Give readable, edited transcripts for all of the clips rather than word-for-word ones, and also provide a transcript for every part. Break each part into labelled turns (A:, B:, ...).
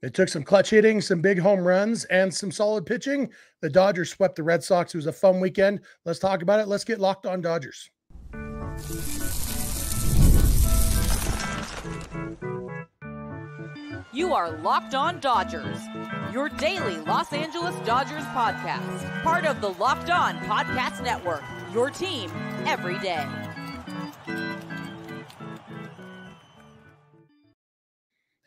A: It took some clutch hitting, some big home runs, and some solid pitching. The Dodgers swept the Red Sox. It was a fun weekend. Let's talk about it. Let's get locked on Dodgers.
B: You are Locked On Dodgers, your daily Los Angeles Dodgers podcast. Part of the Locked On Podcast Network, your team every day.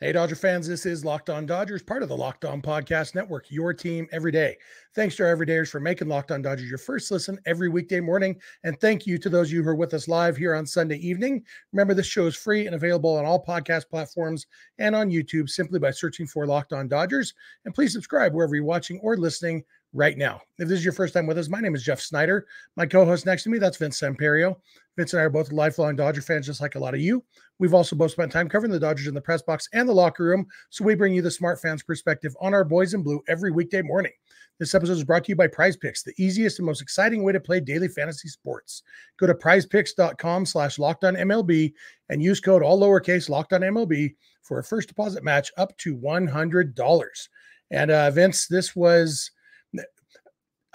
A: Hey, Dodger fans, this is Locked On Dodgers, part of the Locked On Podcast Network, your team every day. Thanks to our everydayers for making Locked On Dodgers your first listen every weekday morning. And thank you to those of you who are with us live here on Sunday evening. Remember, this show is free and available on all podcast platforms and on YouTube simply by searching for Locked On Dodgers. And please subscribe wherever you're watching or listening right now. If this is your first time with us, my name is Jeff Snyder. My co-host next to me, that's Vince Samperio. Vince and I are both lifelong Dodger fans, just like a lot of you. We've also both spent time covering the Dodgers in the press box and the locker room, so we bring you the smart fans' perspective on our boys in blue every weekday morning. This episode is brought to you by Prize Picks, the easiest and most exciting way to play daily fantasy sports. Go to prizepicks.com/LockedOnMLB and use code all lowercase LockedOnMLB for a first deposit match up to $100. And Vince, this was...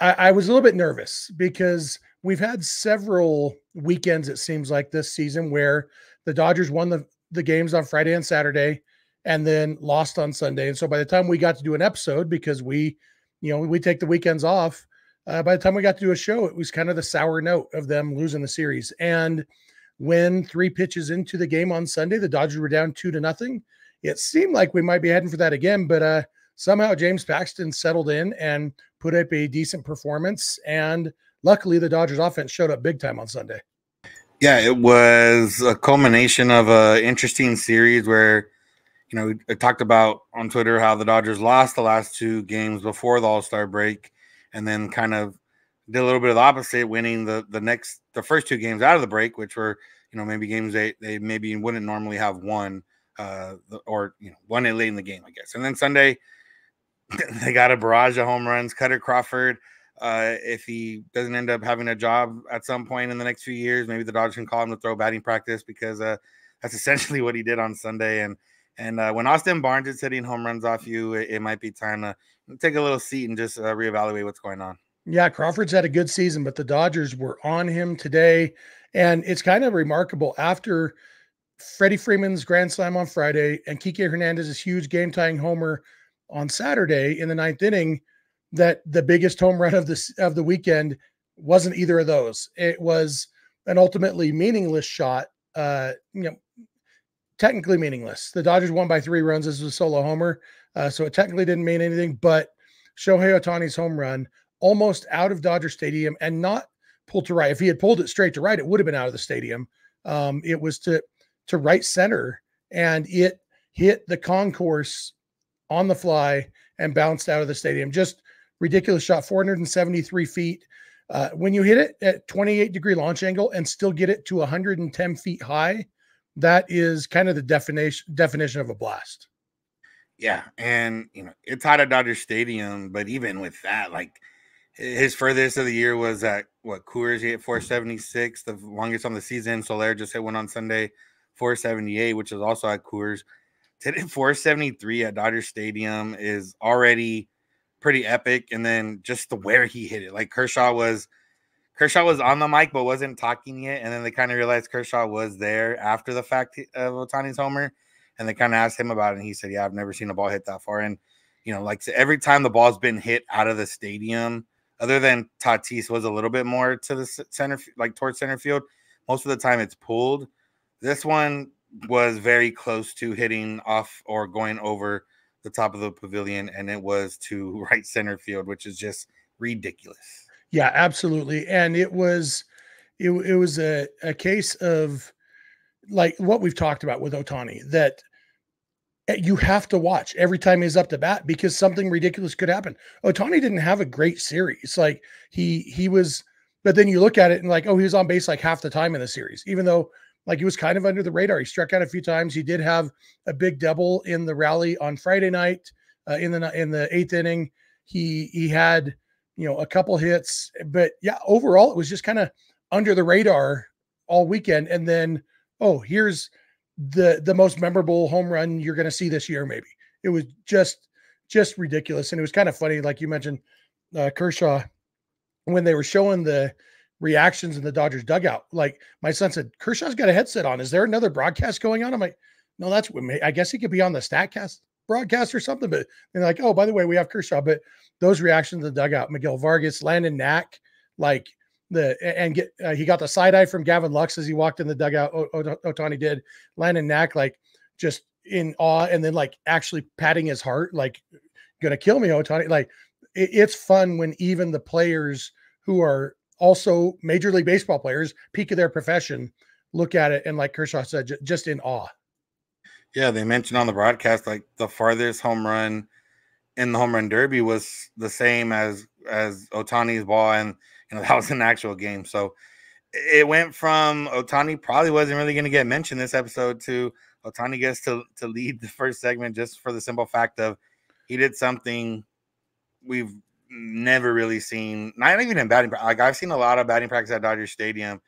A: I was a little bit nervous because we've had several weekends, it seems like, this season where the Dodgers won the games on Friday and Saturday and then lost on Sunday. And so by the time we got to do an episode, because we take the weekends off, by the time we got to do a show, it was kind of the sour note of them losing the series. And when 3 pitches into the game on Sunday, the Dodgers were down 2-0. It seemed like we might be heading for that again, but somehow James Paxton settled in and put up a decent performance. And luckily the Dodgers offense showed up big time on Sunday.
C: Yeah, it was a culmination of an interesting series where, we talked about on Twitter how the Dodgers lost the last 2 games before the All-Star break and then kind of did a little bit of the opposite, winning the first 2 games out of the break, which were, maybe games they maybe wouldn't normally have won won it late in the game, I guess. And then Sunday, they got a barrage of home runs. Cutter Crawford, if he doesn't end up having a job at some point in the next few years, maybe the Dodgers can call him to throw batting practice, because that's essentially what he did on Sunday. And when Austin Barnes is hitting home runs off you, it might be time to take a little seat and just reevaluate what's going on.
A: Yeah, Crawford's had a good season, but the Dodgers were on him today. And it's kind of remarkable, after Freddie Freeman's grand slam on Friday and Kiké Hernández's huge game-tying homer on Saturday in the 9th inning, that the biggest home run of the weekend wasn't either of those. It was an ultimately meaningless shot, technically meaningless. The Dodgers won by 3 runs. This was a solo homer, so it technically didn't mean anything, but Shohei Ohtani's home run, almost out of Dodger Stadium and not pulled to right. If he had pulled it straight to right, it would have been out of the stadium. It was to right center, and it hit the concourse on the fly and bounced out of the stadium. Just ridiculous shot, 473 feet. When you hit it at 28-degree launch angle and still get it to 110 feet high, that is kind of the definition of a blast.
C: Yeah, and it's hot at Dodger Stadium, but even with that, like, his furthest of the year was at Coors. He hit 476, the longest on the season. Soler just hit one on Sunday, 478, which is also at Coors. To hit 473 at Dodger Stadium is already pretty epic, and then just where he hit it. Like, Kershaw was on the mic but wasn't talking yet, and then they kind of realized Kershaw was there after the fact of Ohtani's homer, and they kind of asked him about it, and he said, "Yeah, I've never seen a ball hit that far." And every time the ball's been hit out of the stadium, other than Tatis was a little bit more to the center, like towards center field, most of the time it's pulled. This one was very close to hitting off or going over the top of the pavilion, and it was to right center field, which is just ridiculous.
A: Yeah, absolutely. And it was a case of, like, what we've talked about with Ohtani, that you have to watch every time he's up to bat, because something ridiculous could happen. Ohtani didn't have a great series. Like, he was, but then you look at it and like, oh, he was on base like half the time in the series, even though, like, he was kind of under the radar. He struck out a few times. He did have a big double in the rally on Friday night in the 8th inning. He had, a couple hits, but yeah, overall it was just kind of under the radar all weekend. And then, oh, here's the most memorable home run you're going to see this year, maybe. it was just ridiculous. And it was kind of funny, like you mentioned, Kershaw, when they were showing the reactions in the Dodgers dugout. Like my son said, Kershaw's got a headset on. Is there another broadcast going on? I'm like, no, I guess he could be on the StatCast broadcast or something. But they're like, oh, by the way, we have Kershaw. But those reactions in the dugout, Miguel Vargas, Landon Knack, like he got the side eye from Gavin Lux as he walked in the dugout. Ohtani did. Landon Knack, like just in awe, and then like actually patting his heart, like gonna kill me, Ohtani. Like it's fun when even the players who are also Major League Baseball players, peak of their profession, look at it and, like Kershaw said, just in awe.
C: Yeah, they mentioned on the broadcast like the farthest home run in the home run derby was the same as Ohtani's ball, and that was an actual game. So it went from Ohtani probably wasn't really going to get mentioned this episode to Ohtani gets to lead the first segment just for the simple fact of he did something we've never really seen, not even in batting. Like I've seen a lot of batting practice at Dodger Stadium,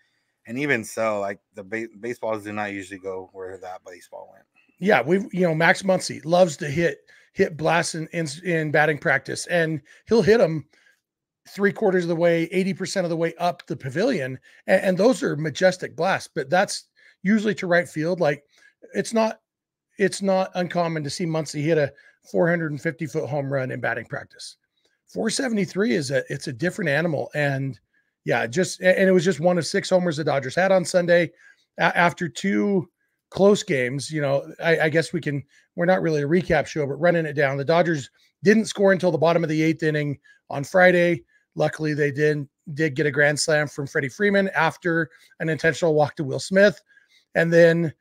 C: and even so, like the baseballs do not usually go where that baseball went.
A: Yeah, Max Muncy loves to hit blasts in batting practice, and he'll hit them 3/4 of the way, 80% of the way up the pavilion, and those are majestic blasts. But that's usually to right field. Like it's not uncommon to see Muncy hit a 450-foot home run in batting practice. 473 it's a different animal. And yeah, and it was just one of 6 homers the Dodgers had on Sunday after 2 close games. I guess we're not really a recap show, but running it down, the Dodgers didn't score until the bottom of the 8th inning on Friday. Luckily they did get a grand slam from Freddie Freeman after an intentional walk to Will Smith. And then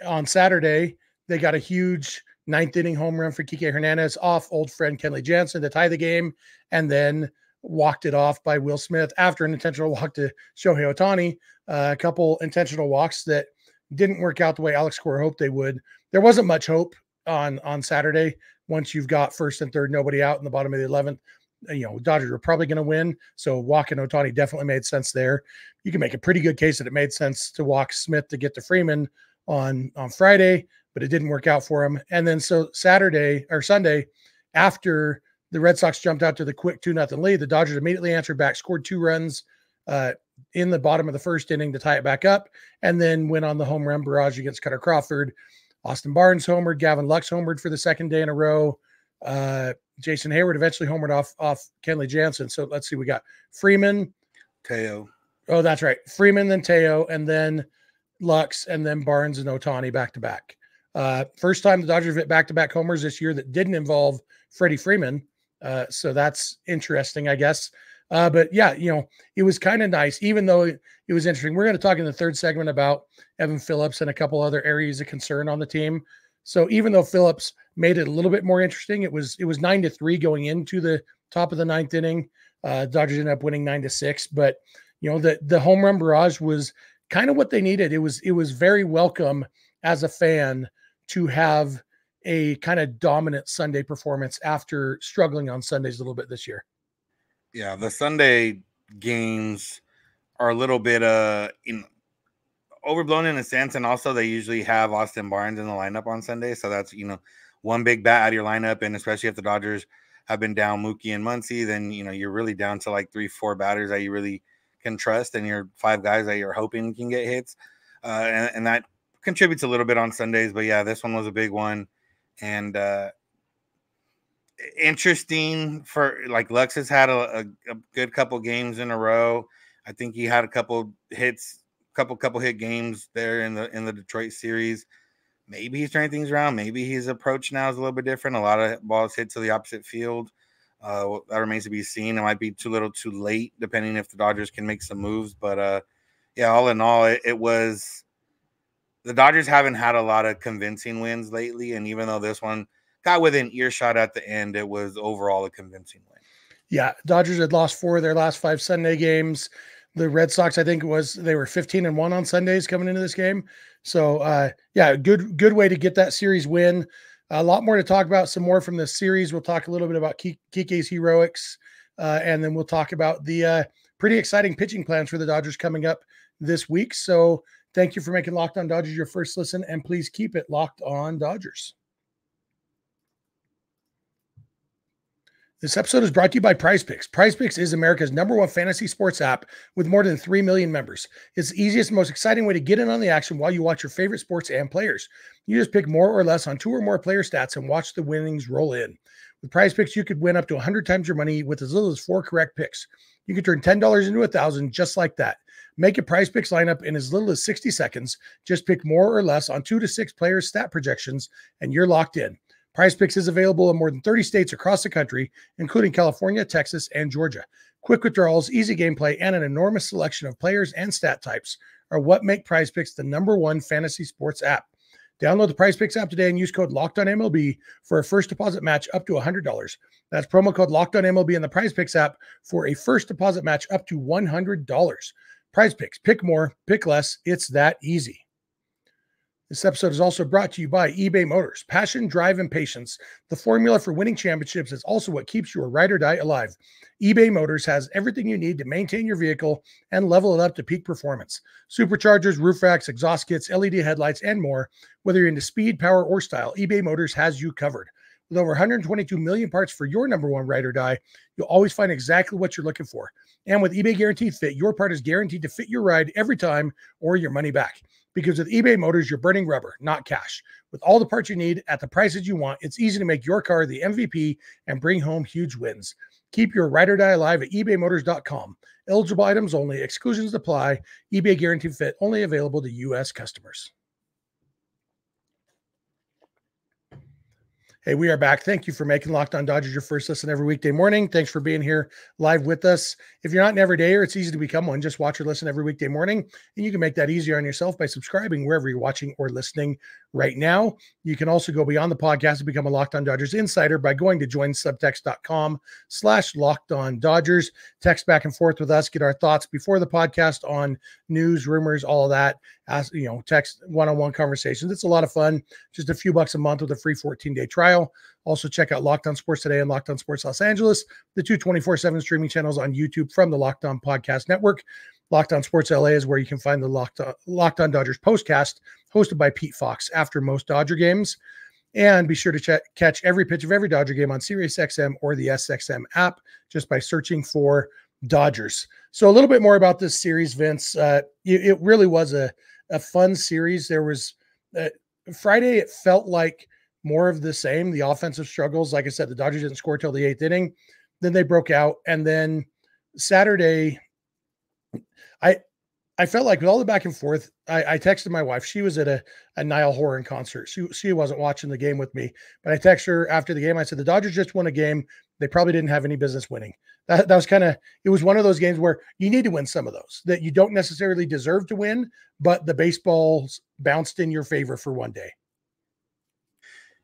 A: on Saturday, they got a huge 9th inning home run for Kiké Hernández off old friend Kenley Jansen to tie the game, and then walked it off by Will Smith after an intentional walk to Shohei Ohtani. A couple intentional walks that didn't work out the way Alex Cora hoped they would. There wasn't much hope on Saturday. Once you've got first and third, nobody out in the bottom of the 11th, Dodgers were probably going to win. So walking Ohtani definitely made sense there. You can make a pretty good case that it made sense to walk Smith to get to Freeman on Friday, but it didn't work out for him. And then so Sunday, after the Red Sox jumped out to the quick 2-0 lead, the Dodgers immediately answered back, scored 2 runs in the bottom of the first inning to tie it back up, and then went on the home run barrage against Cutter Crawford. Austin Barnes homered, Gavin Lux homered for the second day in a row. Jason Hayward eventually homered off Kenley Jansen. So let's see, we got Freeman,
C: Teo.
A: Oh, that's right. Freeman, then Teo, and then Lux, and then Barnes and Ohtani back to back. First time the Dodgers hit back-to-back homers this year that didn't involve Freddie Freeman. So that's interesting, I guess. But yeah, it was kind of nice, even though it was interesting. We're going to talk in the third segment about Evan Phillips and a couple other areas of concern on the team. So even though Phillips made it a little bit more interesting, it was 9-3 going into the top of the 9th inning. Dodgers ended up winning 9-6, but the home run barrage was kind of what they needed. It was very welcome as a fan to have a kind of dominant Sunday performance after struggling on Sundays a little bit this year.
C: Yeah, the Sunday games are a little bit overblown in a sense, and also they usually have Austin Barnes in the lineup on Sunday, so that's one big bat out of your lineup, and especially if the Dodgers have been down Mookie and Muncy, then you're really down to like 3-4 batters that you really can trust, and your 5 guys that you're hoping can get hits, and that contributes a little bit on Sundays. But yeah, this one was a big one, and interesting for like Lux has had a good couple games in a row. I think he had a couple hits, couple hit games there in the Detroit series. Maybe he's turning things around. Maybe his approach now is a little bit different. A lot of balls hit to the opposite field. That remains to be seen. It might be too little too late, depending if the Dodgers can make some moves. But yeah, all in all, it was the Dodgers haven't had a lot of convincing wins lately. And even though this one got within earshot at the end, it was overall a convincing win. Yeah,
A: Dodgers had lost 4 of their last 5 Sunday games. The Red Sox, I think they were 15-1 on Sundays coming into this game. So yeah, good way to get that series win. A lot more to talk about, some more from the series. We'll talk a little bit about Kiké's heroics, and then we'll talk about the pretty exciting pitching plans for the Dodgers coming up this week. So thank you for making Locked On Dodgers your first listen, and please keep it Locked On Dodgers. This episode is brought to you by Prize Picks. Prize Picks is America's #1 fantasy sports app with more than 3 million members. It's the easiest and most exciting way to get in on the action while you watch your favorite sports and players. You just pick more or less on 2 or more player stats and watch the winnings roll in. With Prize Picks, you could win up to 100 times your money with as little as 4 correct picks. You can turn $10 into $1,000 just like that. Make a Prize Picks lineup in as little as 60 seconds. Just pick more or less on 2 to 6 players' stat projections, and you're locked in. Prize Picks is available in more than 30 states across the country, including California, Texas, and Georgia. Quick withdrawals, easy gameplay, and an enormous selection of players and stat types are what make Prize Picks the #1 fantasy sports app. Download the Prize Picks app today and use code LOCKEDONMLB for a first deposit match up to $100. That's promo code LOCKEDONMLB in the Prize Picks app for a first deposit match up to $100. Prize Picks, pick more, pick less. It's that easy. This episode is also brought to you by eBay Motors. Passion, drive, and patience. The formula for winning championships is also what keeps your ride or die alive. eBay Motors has everything you need to maintain your vehicle and level it up to peak performance. Superchargers, roof racks, exhaust kits, LED headlights, and more. Whether you're into speed, power, or style, eBay Motors has you covered. With over 122 million parts for your #1 ride or die, you'll always find exactly what you're looking for. And with eBay Guaranteed Fit, your part is guaranteed to fit your ride every time or your money back. Because with eBay Motors, you're burning rubber, not cash. With all the parts you need at the prices you want, it's easy to make your car the MVP and bring home huge wins. Keep your ride or die alive at ebaymotors.com. Eligible items only. Exclusions apply. eBay Guaranteed Fit only available to U.S. customers. Hey, we are back. Thank you for making Locked On Dodgers your first listen every weekday morning. Thanks for being here live with us. If you're not an everydayer, it's easy to become one. Just watch or listen every weekday morning, and you can make that easier on yourself by subscribing wherever you're watching or listening right now. You can also go beyond the podcast and become a Locked On Dodgers insider by going to joinsubtext.com/LockedOnDodgers. Text back and forth with us. Get our thoughts before the podcast on news, rumors, all of that. Text one-on-one conversations. It's a lot of fun. Just a few bucks a month with a free 14-day trial. Also, check out Locked On Sports Today and Locked On Sports Los Angeles, the 2 24/7 streaming channels on YouTube from the Locked On Podcast Network. Locked On Sports LA is where you can find the Locked On Dodgers postcast, hosted by Pete Fox after most Dodger games. And be sure to catch every pitch of every Dodger game on SiriusXM or the SXM app just by searching for Dodgers. So a little bit more about this series, Vince. It really was a fun series. There was Friday, it felt like more of the same. The offensive struggles, like I said, the Dodgers didn't score till the 8th inning. Then they broke out. And then Saturday, I felt like with all the back and forth, I texted my wife. She was at a Niall Horan concert. She wasn't watching the game with me, but I texted her after the game. I said, the Dodgers just won a game they probably didn't have any business winning. That was it was one of those games where you need to win some of those that you don't necessarily deserve to win, but the baseball's bounced in your favor for one day.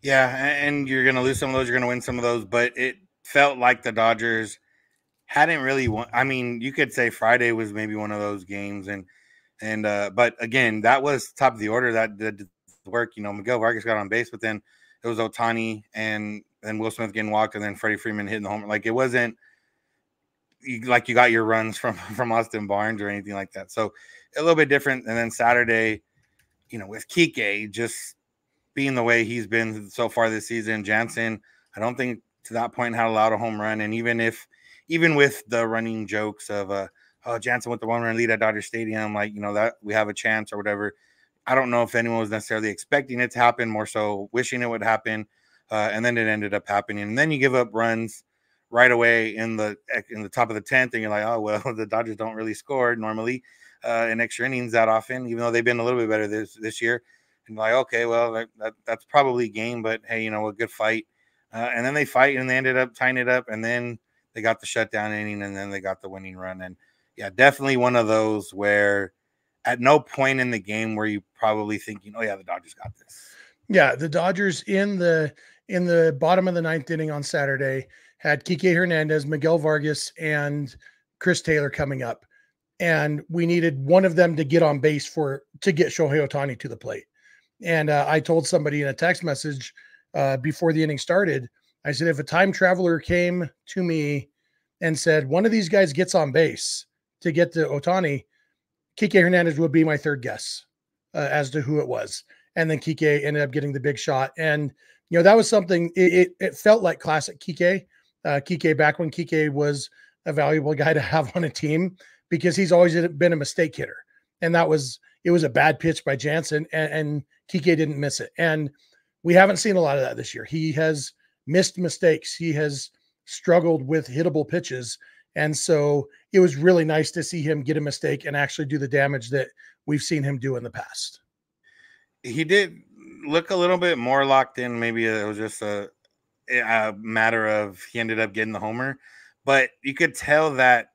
C: Yeah, and you're going to lose some of those, you're going to win some of those, but it felt like the Dodgers hadn't really won. I mean, you could say Friday was maybe one of those games, but again, that was top of the order that did the work. Miguel Rojas got on base, but then it was Ohtani and Will Smith getting walked, and then Freddie Freeman hitting the home. Like, it wasn't like you got your runs from Austin Barnes or anything like that. So a little bit different. And then Saturday, with Kiké just being the way he's been so far this season, Jansen, I don't think to that point had allowed a home run. And even with the running jokes of Jansen with the 1-run lead at Dodger Stadium, that we have a chance or whatever, I don't know if anyone was necessarily expecting it to happen, more so wishing it would happen. And then it ended up happening. And then you give up runs right away in the top of the 10th, and you're like, oh, well, the Dodgers don't really score normally in extra innings that often, even though they've been a little bit better this year. And like, okay, well, that's probably game, but hey, a good fight. And then they fight, and they ended up tying it up, and then they got the shutdown inning, and then they got the winning run. And yeah, definitely one of those where at no point in the game were you probably thinking, oh yeah, the Dodgers got this.
A: Yeah, the Dodgers in the bottom of the 9th inning on Saturday had Kiké Hernández, Miguel Vargas, and Chris Taylor coming up. And we needed one of them to get on base to get Shohei Ohtani to the plate. And I told somebody in a text message before the inning started, I said, if a time traveler came to me and said, one of these guys gets on base to get to Ohtani, Kiké Hernández would be my third guess as to who it was. And then Kiké ended up getting the big shot. And, that was something, it felt like classic Kiké. Kiké back when Kiké was a valuable guy to have on a team, because he's always been a mistake hitter. And it was a bad pitch by Jansen, and Kiké didn't miss it. And we haven't seen a lot of that this year. He has missed mistakes. He has struggled with hittable pitches. And so it was really nice to see him get a mistake and actually do the damage that we've seen him do in the past.
C: He did look a little bit more locked in. Maybe it was just a matter of he ended up getting the homer. But you could tell that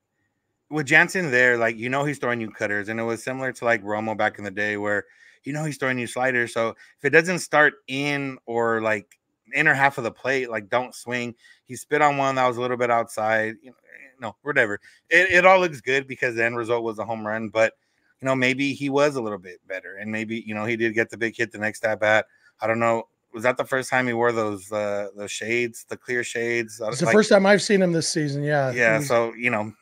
C: with Jansen there, like, he's throwing you cutters. And it was similar to like Romo back in the day where, he's throwing you sliders. So if it doesn't start in or like inner half of the plate, like, don't swing. He spit on one that was a little bit outside, whatever. It all looks good because the end result was a home run. But, maybe he was a little bit better. And maybe, he did get the big hit the next at bat. I don't know. Was that the first time he wore those shades, the clear shades?
A: It's the first time I've seen him this season. Yeah.
C: Yeah. So,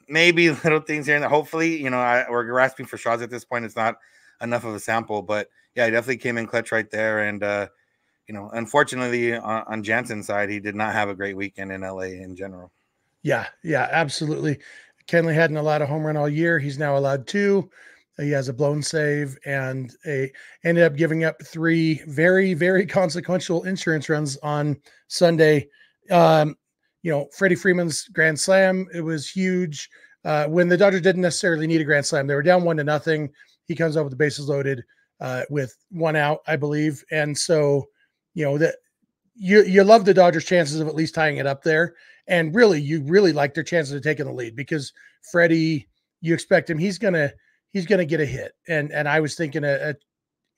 C: maybe little things here and there. Hopefully, we're grasping for straws at this point. It's not enough of a sample. But, yeah, he definitely came in clutch right there. And, unfortunately, on Jansen's side, he did not have a great weekend in LA in general.
A: Yeah, absolutely. Kenley hadn't allowed a home run all year. He's now allowed 2. He has a blown save and ended up giving up 3 very, very consequential insurance runs on Sunday. Freddie Freeman's grand slam, it was huge. When the Dodgers didn't necessarily need a grand slam, they were down 1-0. He comes up with the bases loaded with 1 out, I believe. And so, that you love the Dodgers' chances of at least tying it up there. And really, you really like their chances of taking the lead, because Freddie, you expect him, he's gonna get a hit. And I was thinking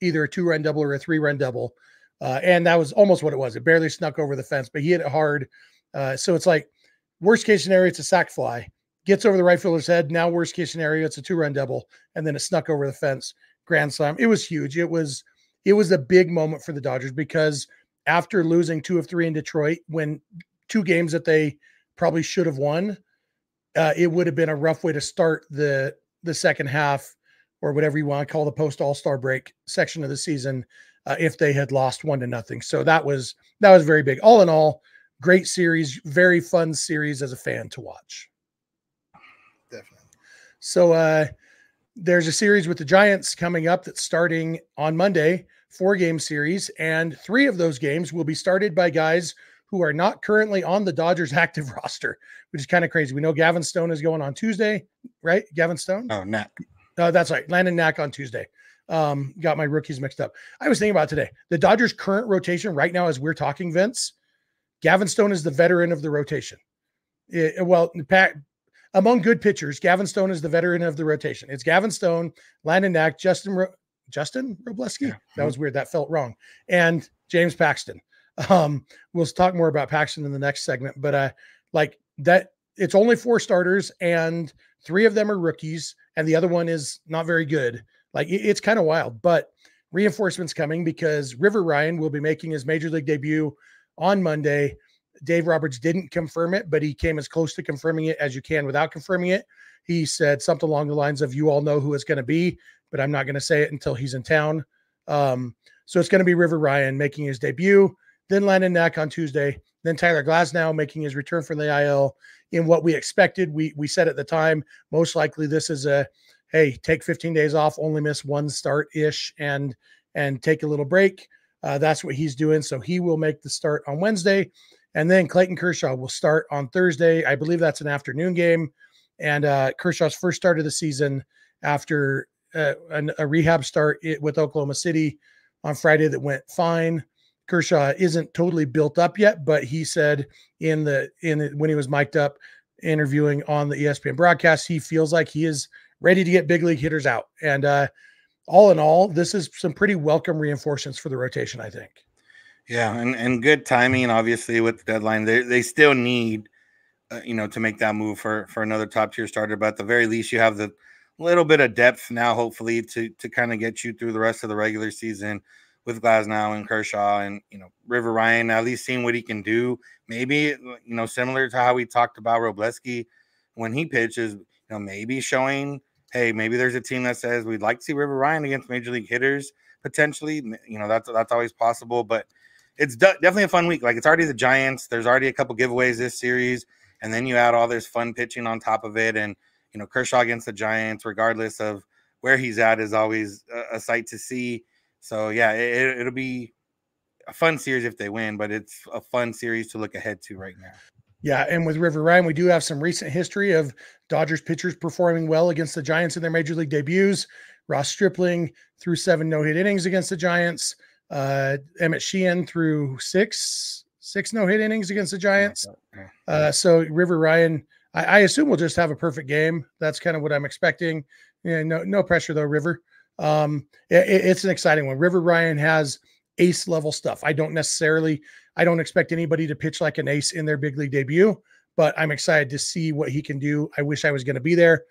A: either a 2-run double or a 3-run double. And that was almost what it was. It barely snuck over the fence, but he hit it hard. So it's like, worst case scenario, it's a sac fly, gets over the right fielder's head. Now, worst case scenario, it's a 2-run double, and then it snuck over the fence. Grand slam. It was huge. It was a big moment for the Dodgers, because after losing 2 of 3 in Detroit, when 2 games that they probably should have won, it would have been a rough way to start the second half, or whatever you want to call the post All-Star break section of the season, if they had lost 1-0. So that was very big. All in all, great series, very fun series as a fan to watch.
C: Definitely.
A: So there's a series with the Giants coming up that's starting on Monday, 4-game series, and 3 of those games will be started by guys who are not currently on the Dodgers active roster, which is kind of crazy. We know Gavin Stone is going on Tuesday, right? Gavin Stone?
C: Oh, Knack.
A: That's right. Landon Knack on Tuesday. Got my rookies mixed up. I was thinking about today. The Dodgers' current rotation right now, as we're talking, Vince, Gavin Stone is the veteran of the rotation. Among good pitchers, Gavin Stone is the veteran of the rotation. It's Gavin Stone, Landon Knack, Justin Robleski? Yeah. That was weird. That felt wrong. And James Paxton. We'll talk more about Paxton in the next segment, but like that, it's only 4 starters and 3 of them are rookies, and the other one is not very good. Like, it's kind of wild, but reinforcements coming, because River Ryan will be making his major league debut on Monday. Dave Roberts didn't confirm it, but he came as close to confirming it as you can without confirming it. He said something along the lines of, "You all know who it's going to be, but I'm not going to say it until he's in town." So it's going to be River Ryan making his debut, then Landon Knack on Tuesday, then Tyler Glasnow making his return from the IL in what we expected. We said at the time, most likely this is hey, take 15 days off, only miss 1 start-ish, and take a little break. That's what he's doing. So he will make the start on Wednesday. And then Clayton Kershaw will start on Thursday. I believe that's an afternoon game. And Kershaw's first start of the season after a rehab start with Oklahoma City on Friday that went fine. Kershaw isn't totally built up yet, but he said when he was mic'd up interviewing on the ESPN broadcast, he feels like he is ready to get big league hitters out. And all in all, this is some pretty welcome reinforcements for the rotation, I think.
C: Yeah, and good timing, obviously, with the deadline. They still need, to make that move for another top-tier starter. But at the very least, you have the little bit of depth now, hopefully, to kind of get you through the rest of the regular season with Glasnow and Kershaw and, River Ryan, at least seeing what he can do. Maybe, similar to how we talked about Robleski when he pitches, maybe showing, hey, maybe there's a team that says we'd like to see River Ryan against major league hitters potentially. That's always possible, but it's definitely a fun week. Like, it's already the Giants. There's already a couple giveaways this series. and then you add all this fun pitching on top of it, and Kershaw against the Giants, regardless of where he's at, is always a sight to see. So yeah, it'll be a fun series if they win, but it's a fun series to look ahead to right now.
A: Yeah, and with River Ryan, we do have some recent history of Dodgers pitchers performing well against the Giants in their major league debuts. Ross Stripling threw 7 no-hit innings against the Giants. Emmett Sheehan threw six no-hit innings against the Giants. So River Ryan, I assume we'll just have a perfect game. That's kind of what I'm expecting. Yeah, no pressure though, River. It's an exciting one. River Ryan has ace level stuff. I don't expect anybody to pitch like an ace in their big league debut, but I'm excited to see what he can do. I wish I was going to be there.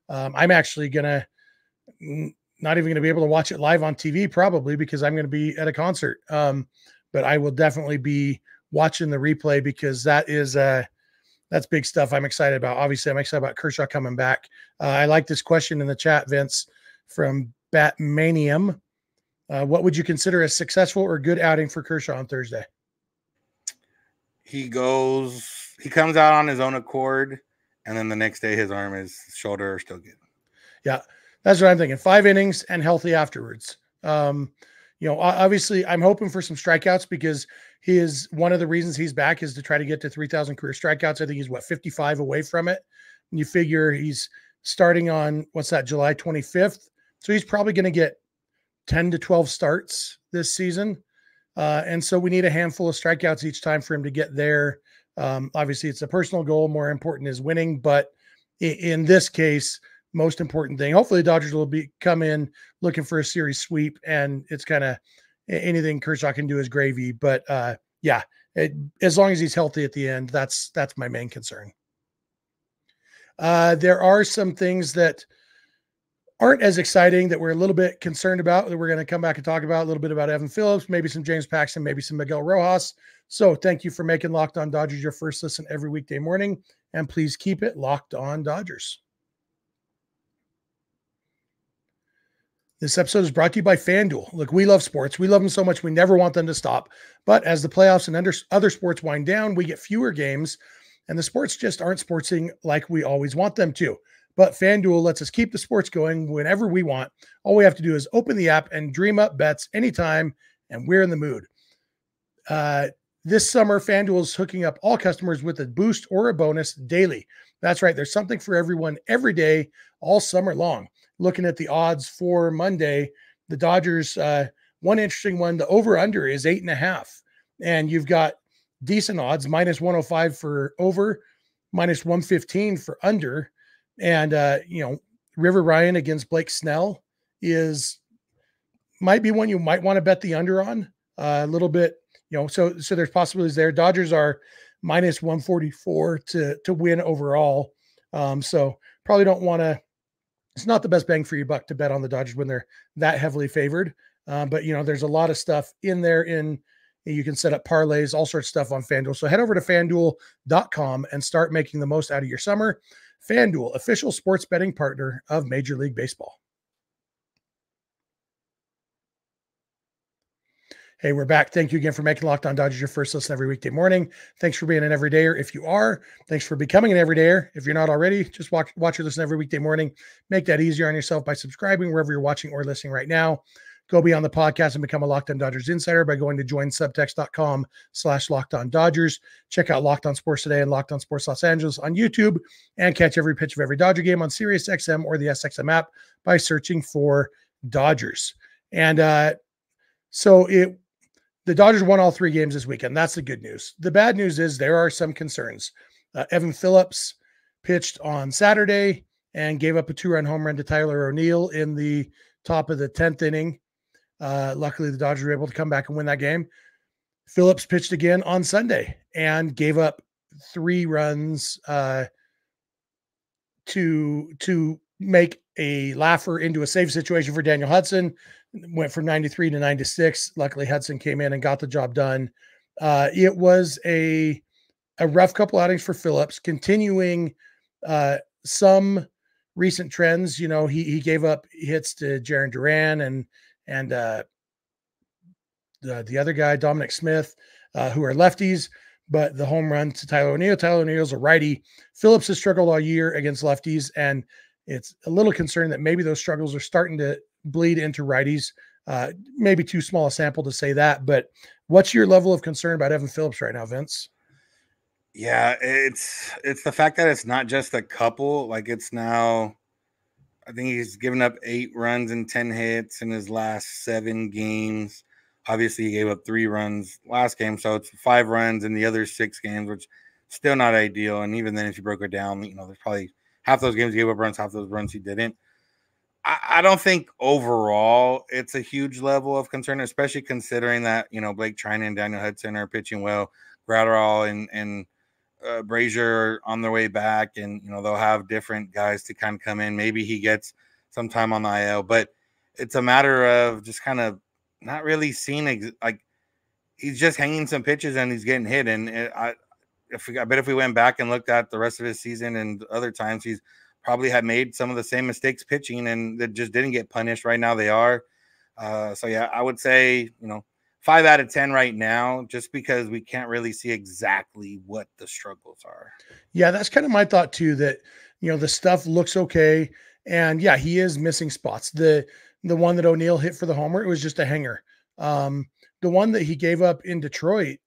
A: I'm actually not even going to be able to watch it live on TV probably because I'm going to be at a concert. But I will definitely be watching the replay because that's big stuff I'm excited about. Obviously, I'm excited about Kershaw coming back. I like this question in the chat, Vince, from Batmanium. What would you consider a successful or good outing for Kershaw on Thursday?
C: He comes out on his own accord, and then the next day his shoulder are still good. Yeah,
A: that's what I'm thinking. 5 innings and healthy afterwards. Obviously I'm hoping for some strikeouts because one of the reasons he's back is to try to get to 3,000 career strikeouts. I think he's 55 away from it. And you figure he's starting on July 25th. So he's probably going to get 10 to 12 starts this season. And so we need a handful of strikeouts each time for him to get there. Obviously it's a personal goal. More important is winning, but in this case, most important thing, hopefully the Dodgers will come in looking for a series sweep, and it's kind of anything Kershaw can do is gravy. But as long as he's healthy at the end, that's my main concern. There are some things that aren't as exciting that we're a little bit concerned about that we're going to come back and talk about. A little bit about Evan Phillips, maybe some James Paxton, maybe some Miguel Rojas. So thank you for making Locked On Dodgers your first listen every weekday morning, and please keep it Locked On Dodgers. This episode is brought to you by FanDuel. Look, we love sports. We love them so much, we never want them to stop. But as the playoffs and other sports wind down, we get fewer games, and the sports just aren't sportsing like we always want them to. But FanDuel lets us keep the sports going whenever we want. All we have to do is open the app and dream up bets anytime, and we're in the mood. This summer, FanDuel is hooking up all customers with a boost or a bonus daily. That's right. There's something for everyone every day, all summer long. Looking at the odds for Monday, the Dodgers, one interesting one, the over-under is 8.5. And you've got decent odds, minus 105 for over, minus 115 for under. And, River Ryan against Blake Snell might be one you might want to bet the under on a little bit, so there's possibilities there. Dodgers are minus 144 to win overall. So probably don't want to, it's not the best bang for your buck to bet on the Dodgers when they're that heavily favored. But there's a lot of stuff in there you can set up parlays, all sorts of stuff on FanDuel. So head over to FanDuel.com and start making the most out of your summer. FanDuel, official sports betting partner of Major League Baseball. Hey, we're back. Thank you again for making Locked On Dodgers your first listen every weekday morning. Thanks for being an everydayer. If you are, thanks for becoming an everydayer. If you're not already, just watch or listen every weekday morning. Make that easier on yourself by subscribing wherever you're watching or listening right now. Go beyond the podcast and become a Locked On Dodgers insider by going to joinsubtext.com/Locked On Dodgers. Check out Locked On Sports Today and Locked On Sports Los Angeles on YouTube, and catch every pitch of every Dodger game on SiriusXM or the SXM app by searching for Dodgers. And the Dodgers won all 3 games this weekend. That's the good news. The bad news is there are some concerns. Evan Phillips pitched on Saturday and gave up a 2-run home run to Tyler O'Neill in the top of the 10th inning. Luckily, the Dodgers were able to come back and win that game. Phillips pitched again on Sunday and gave up 3 runs to make a laugher into a safe situation for Daniel Hudson. Went from 93 to 96. Luckily, Hudson came in and got the job done. It was a rough couple outings for Phillips, continuing some recent trends. He gave up hits to Jarren Duran and the other guy, Dominic Smith, who are lefties. but the home run to Tyler O'Neill. Tyler O'Neill's a righty. Phillips has struggled all year against lefties, and it's a little concerning that maybe those struggles are starting to bleed into righties. Maybe too small a sample to say that, but what's your level of concern about Evan Phillips right now, Vince?
C: Yeah, it's the fact that it's not just a couple. Like, it's now, I think he's given up 8 runs and 10 hits in his last 7 games. Obviously, he gave up 3 runs last game, so it's 5 runs in the other 6 games, which still not ideal. And even then, if you broke it down, there's probably half those games he gave up runs, half those runs he didn't. I don't think overall it's a huge level of concern, especially considering that, Blake Trinan and Daniel Hudson are pitching well. Gratterall and Brazier on their way back, and they'll have different guys to kind of come in. Maybe he gets some time on the IL, but it's a matter of just kind of not really seeing like he's just hanging some pitches and he's getting hit. And I bet if we went back and looked at the rest of his season and other times, he's probably had made some of the same mistakes pitching and that just didn't get punished. Right now they are. So yeah, I would say 5 out of 10 right now, just because we can't really see exactly what the struggles are.
A: Yeah, that's kind of my thought too, that, the stuff looks okay. And yeah, he is missing spots. The one that O'Neill hit for the homer, it was just a hanger. The one that he gave up in Detroit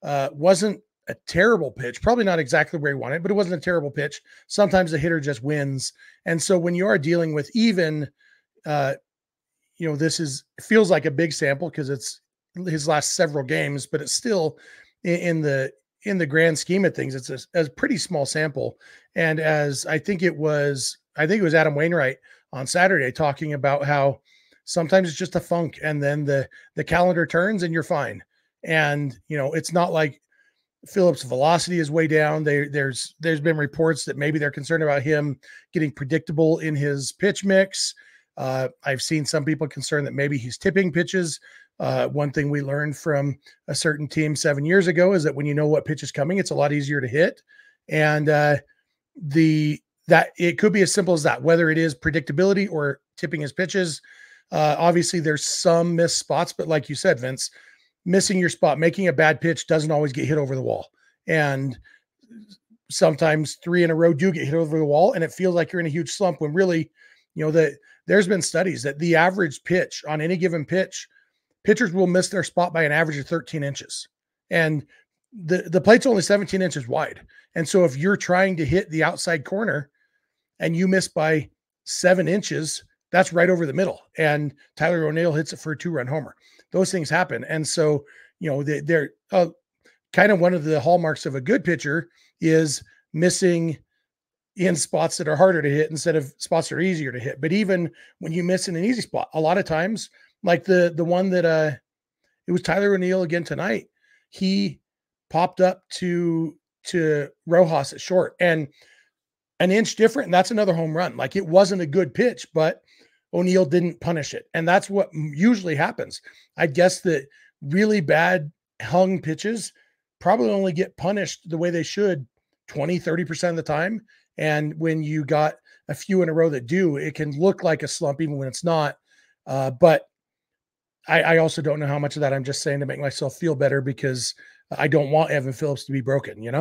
A: wasn't a terrible pitch. Probably not exactly where he wanted, but it wasn't a terrible pitch. Sometimes the hitter just wins. And so when you are dealing with even, this feels like a big sample because it's his last several games, but it's still in the grand scheme of things, it's a pretty small sample. And as I think it was Adam Wainwright on Saturday talking about how sometimes it's just a funk and then the calendar turns and you're fine. And, it's not like Phillips' velocity is way down. There's been reports that maybe they're concerned about him getting predictable in his pitch mix. I've seen some people concerned that maybe he's tipping pitches. One thing we learned from a certain team 7 years ago is that when you know what pitch is coming, it's a lot easier to hit. And that it could be as simple as that, whether it is predictability or tipping his pitches. Obviously there's some missed spots, but like you said, Vince, missing your spot, making a bad pitch doesn't always get hit over the wall. And sometimes 3 in a row do get hit over the wall and it feels like you're in a huge slump when really, there's been studies that the average pitch on any given pitch, pitchers will miss their spot by an average of 13 inches. And the plate's only 17 inches wide. And so if you're trying to hit the outside corner and you miss by 7 inches, that's right over the middle. And Tyler O'Neill hits it for a 2-run homer. Those things happen. And so, they're kind of one of the hallmarks of a good pitcher is missing in spots that are harder to hit instead of spots that are easier to hit. But even when you miss in an easy spot, a lot of times, like the one that it was Tyler O'Neill again tonight, he popped up to Rojas at short and an inch different. And that's another home run. Like, it wasn't a good pitch, but O'Neill didn't punish it. And that's what usually happens. I guess that really bad hung pitches probably only get punished the way they should 20, 30% of the time. And when you got a few in a row that do, it can look like a slump even when it's not. But I also don't know how much of that I'm just saying to make myself feel better because I don't want Evan Phillips to be broken, Yeah,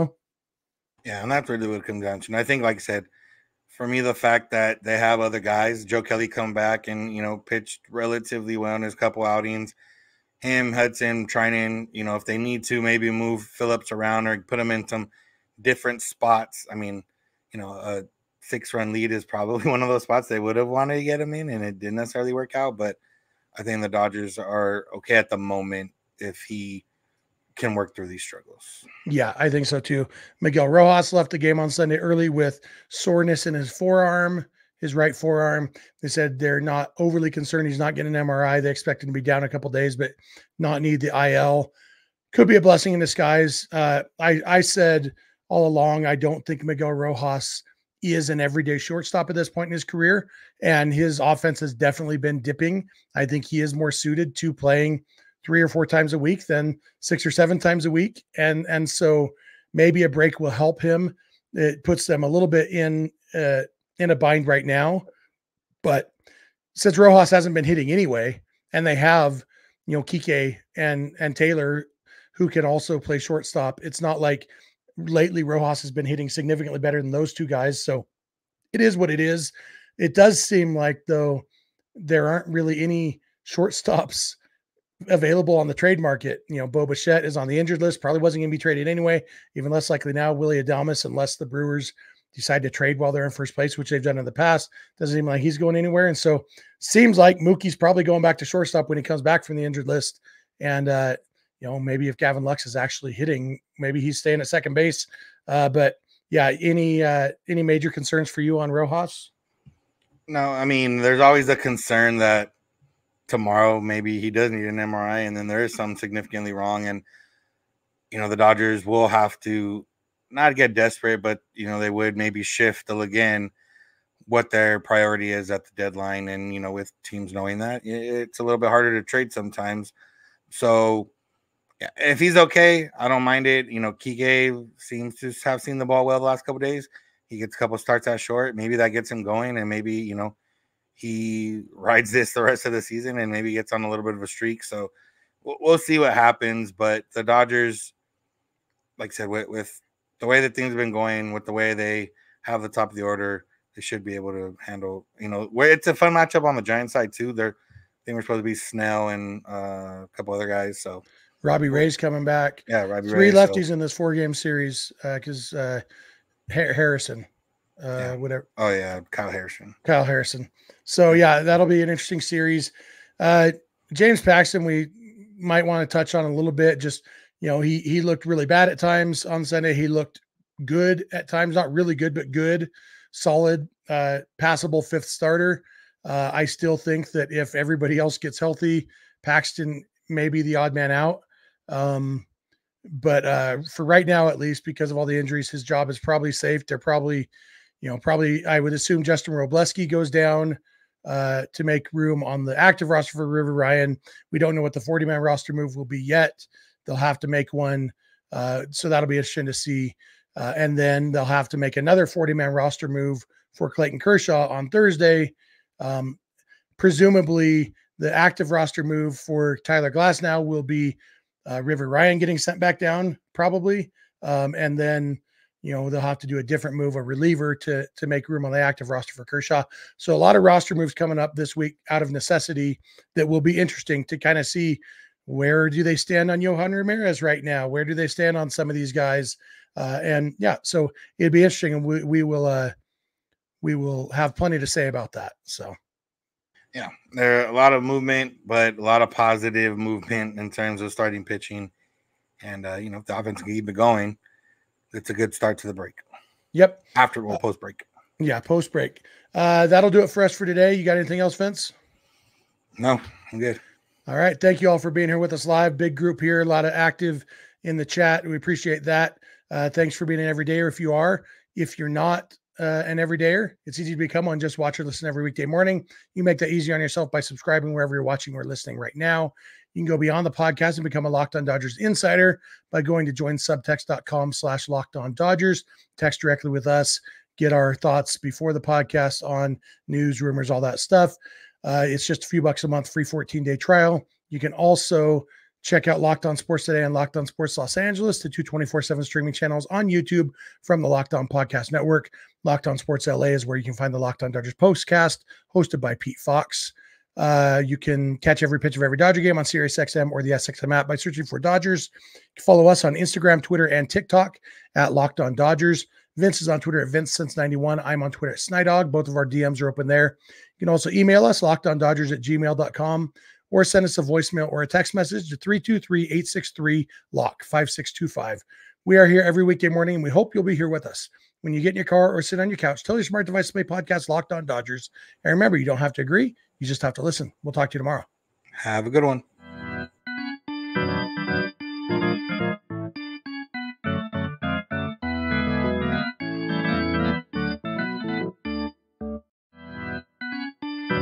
C: and that's really what it comes down to. And I think, like I said, for me, the fact that they have other guys, Joe Kelly come back and, pitched relatively well in his couple outings. Him, Hudson, Trinan, if they need to maybe move Phillips around or put him in some different spots. I mean, a 6-run lead is probably one of those spots they would have wanted to get him in, and it didn't necessarily work out. But I think the Dodgers are okay at the moment if he can work through these struggles.
A: Yeah, I think so too. Miguel Rojas left the game on Sunday early with soreness in his forearm, his right forearm. They said they're not overly concerned. He's not getting an MRI. They expect him to be down a couple days, but not need the IL. Could be a blessing in disguise. I said all along, I don't think Miguel Rojas is an everyday shortstop at this point in his career, and his offense has definitely been dipping. I think he is more suited to playing 3 or 4 times a week than 6 or 7 times a week. And so maybe a break will help him. It puts them a little bit in a bind right now, but since Rojas hasn't been hitting anyway, and they have, Kiké and Taylor, who can also play shortstop. It's not like lately Rojas has been hitting significantly better than those two guys. So it is what it is. It does seem like, though, there aren't really any shortstops available on the trade market. Bo Bichette is on the injured list, probably wasn't going to be traded anyway. Even less likely now, Willie Adames, unless the Brewers decide to trade while they're in first place, which they've done in the past. Doesn't seem like he's going anywhere. And so seems like Mookie's probably going back to shortstop when he comes back from the injured list. And, maybe if Gavin Lux is actually hitting, maybe he's staying at second base. But yeah, any major concerns for you on Rojas?
C: No, I mean, there's always a concern that tomorrow maybe he does need an MRI, and then there is something significantly wrong. And, the Dodgers will have to not get desperate, but, they would maybe shift again what their priority is at the deadline. And, with teams knowing that, it's a little bit harder to trade sometimes. So, yeah, if he's okay, I don't mind it. Kiké seems to have seen the ball well the last couple of days. He gets a couple starts at short. Maybe that gets him going, and maybe, he rides this the rest of the season and maybe gets on a little bit of a streak. So we'll see what happens. But the Dodgers, like I said, with the way that things have been going, with the way they have the top of the order, they should be able to handle, where it's a fun matchup on the Giants side too. I think we're supposed to be Snell and a couple other guys. So
A: Robbie Ray's coming back.
C: Yeah, Robbie
A: Ray. 3
C: Ray,
A: lefties in this 4-game series because Harrison, whatever.
C: Oh, yeah, Kyle Harrison.
A: So, yeah, that'll be an interesting series. James Paxton, we might want to touch on a little bit. Just, he looked really bad at times on Sunday. He looked good at times, not really good, but good, solid, passable fifth starter. I still think that if everybody else gets healthy, Paxton may be the odd man out. But for right now, at least, because of all the injuries, his job is probably safe. They're probably, I would assume Justin Robleski goes down to make room on the active roster for River Ryan. We don't know what the 40-man roster move will be yet. They'll have to make one. So that'll be interesting to see. And then they'll have to make another 40-man roster move for Clayton Kershaw on Thursday. Presumably the active roster move for Tyler Glasnow will be River Ryan getting sent back down probably. And then, they'll have to do a different move, a reliever to make room on the active roster for Kershaw. So a lot of roster moves coming up this week out of necessity that will be interesting to kind of see where do they stand on Yohan Ramirez right now? Where do they stand on some of these guys? So it'd be interesting, and we will have plenty to say about that. So.
C: Yeah, there are a lot of movement, but a lot of positive movement in terms of starting pitching. And, if the offense can keep it going, it's a good start to the break.
A: Yep.
C: Post break.
A: Yeah, post break. That'll do it for us for today. You got anything else, Vince?
C: No, I'm good.
A: All right. Thank you all for being here with us live. Big group here, a lot of active in the chat. We appreciate that. Thanks for being an everydayer if you are. If you're not an everydayer, it's easy to become one. Just watch or listen every weekday morning. You make that easy on yourself by subscribing wherever you're watching or listening right now. You can go beyond the podcast and become a Locked On Dodgers insider by going to joinsubtext.com/LockedOnDodgers. Text directly with us. Get our thoughts before the podcast on news, rumors, all that stuff. It's just a few bucks a month, free 14-day trial. You can also check out Locked On Sports Today and Locked On Sports Los Angeles, the two 24/7 streaming channels on YouTube from the Locked On Podcast Network. Locked On Sports LA is where you can find the Locked On Dodgers postcast, hosted by Pete Fox. You can catch every pitch of every Dodger game on SiriusXM or the SXM app by searching for Dodgers. Follow us on Instagram, Twitter, and TikTok at Locked On Dodgers. Vince is on Twitter at VinceSense91. I'm on Twitter at Snydog. Both of our DMs are open there. You can also email us, lockedondodgers@gmail.com, or send us a voicemail or a text message to 323-863-LOCK 5625. We are here every weekday morning, and we hope you'll be here with us. When you get in your car or sit on your couch, tell your smart device to play podcast Locked On Dodgers. And remember, you don't have to agree. You just have to listen. We'll talk to you tomorrow.
C: Have a good one.